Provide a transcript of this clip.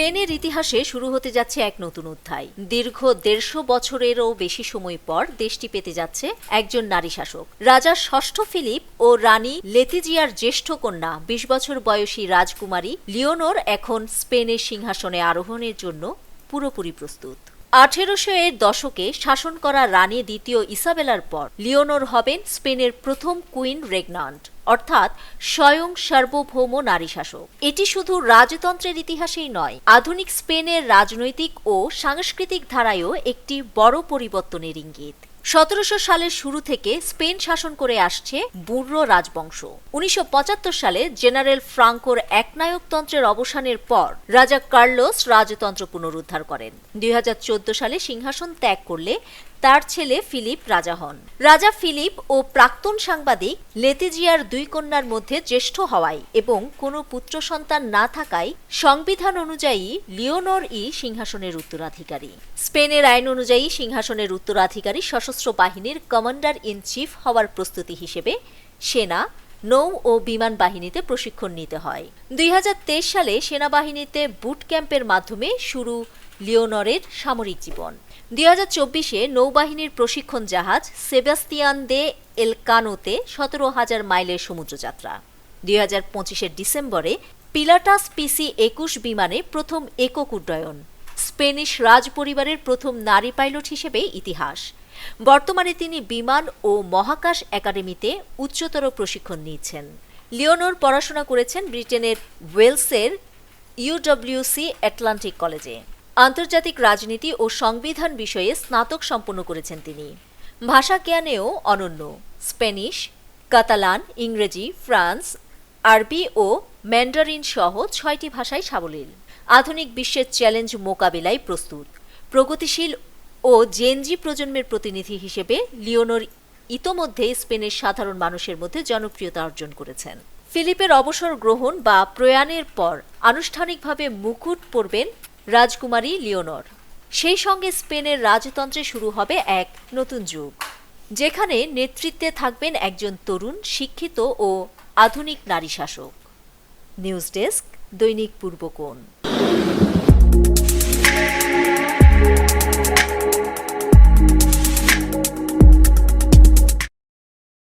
স্পেনের ইতিহাসে শুরু হতে যাচ্ছে এক নতুন অধ্যায়। দীর্ঘ ১৫০ বছরেরও বেশি সময় পর দেশটি পেতে যাচ্ছে একজন নারী শাসক। রাজা ষষ্ঠ ফিলিপ ও রানী লেতিজিয়ার জ্যেষ্ঠ কন্যা ২০ বছর বয়সী রাজকুমারী লিওনোর এখন স্পেনের সিংহাসনে আরোহণের জন্য পুরোপুরি প্রস্তুত। ১৮০০ এর দশকে শাসন করা রানী দ্বিতীয় ইসাবেলার পর লিওনোর হবেন স্পেনের প্রথম কুইন রেগনান্ট, অর্থাৎ স্বয়ং সার্বভৌম নারী শাসক। এটি শুধু রাজতন্ত্রের ইতিহাসেই নয়, আধুনিক স্পেনের রাজনৈতিক ও সাংস্কৃতিক ধারায়ও একটি বড় পরিবর্তনের ইঙ্গিত। ১৭০০ সালের শুরু থেকে স্পেন শাসন করে আসছে বুর্রো রাজবংশ। ১৯৭৫ সালে জেনারেল ফ্রাঙ্কোর একনায়কতন্ত্রের অবসানের পর রাজা কার্লোস রাজতন্ত্র পুনরুদ্ধার করেন। ২০১৪ সালে সিংহাসন ত্যাগ করলে তার ছেলে ফিলিপ রাজা হন। রাজা ফিলিপ ও প্রাক্তন সাংবাদিক লেতিজিয়ার দুই কন্যার মধ্যে জ্যেষ্ঠ হওয়ায় এবং কোনো পুত্র সন্তান না থাকায় সংবিধান অনুযায়ী লিওনোর সিংহাসনের উত্তরাধিকারী। স্পেনের আইন অনুযায়ী সিংহাসনের উত্তরাধিকারী সশস্ত্র বাহিনীর কমান্ডার ইন চিফ হওয়ার প্রস্তুতি হিসেবে সেনা, নৌ ও বিমান বাহিনীতে প্রশিক্ষণ নিতে হয়। ২০২৩ সালে সেনাবাহিনীতে বুট ক্যাম্পের মাধ্যমে শুরু লিওনরের সামরিক জীবন। ২০২৪-এ নৌবাহিনীর প্রশিক্ষণ জাহাজ সেবাস্তিয়ান দে এলকানোতে ১৭,০০০ মাইলের সমুদ্রযাত্রা। ২০২৫-এর ডিসেম্বরে পিলাটাস PC-২১ বিমানে প্রথম একক উড্ডয়ন। স্পেনিশ রাজ পরিবারের প্রথম নারী পাইলট হিসেবে ইতিহাস। বর্তমানে তিনি বিমান ও মহাকাশ একাডেমিতে উচ্চতর প্রশিক্ষণ নিচ্ছেন। লিওনোর পড়াশোনা করেছেন ব্রিটেনের ওয়েলসের UWC অ্যাটলান্টিক কলেজে। আন্তর্জাতিক রাজনীতি ও সংবিধান বিষয়ে স্নাতক সম্পন্ন করেছেন তিনি। ভাষা জ্ঞানেও অনন্য। স্প্যানিশ, কাতালান, ইংরেজি, ফ্রান্স, আরবি ও ম্যান্ডারিন সহ ৬টি ভাষায় সাবলীল। আধুনিক বিশ্বের চ্যালেঞ্জ মোকাবিলায় প্রস্তুত। প্রগতিশীল ও জেনজি প্রজন্মের প্রতিনিধি হিসেবে লিওনোর ইতোমধ্যে স্পেনের সাধারণ মানুষের মধ্যে জনপ্রিয়তা অর্জন করেছেন। ফিলিপের অবসর গ্রহণ বা প্রয়াণের পর আনুষ্ঠানিকভাবে মুকুট পরবেন রাজকুমারী লিওনোর। সেই সঙ্গে স্পেনের রাজতন্ত্রে শুরু হবে এক নতুন যুগ, যেখানে নেতৃত্বে থাকবেন একজন তরুণ, শিক্ষিত ও আধুনিক নারী শাসক। নিউজ ডেস্ক, দৈনিক পূর্বকোণ।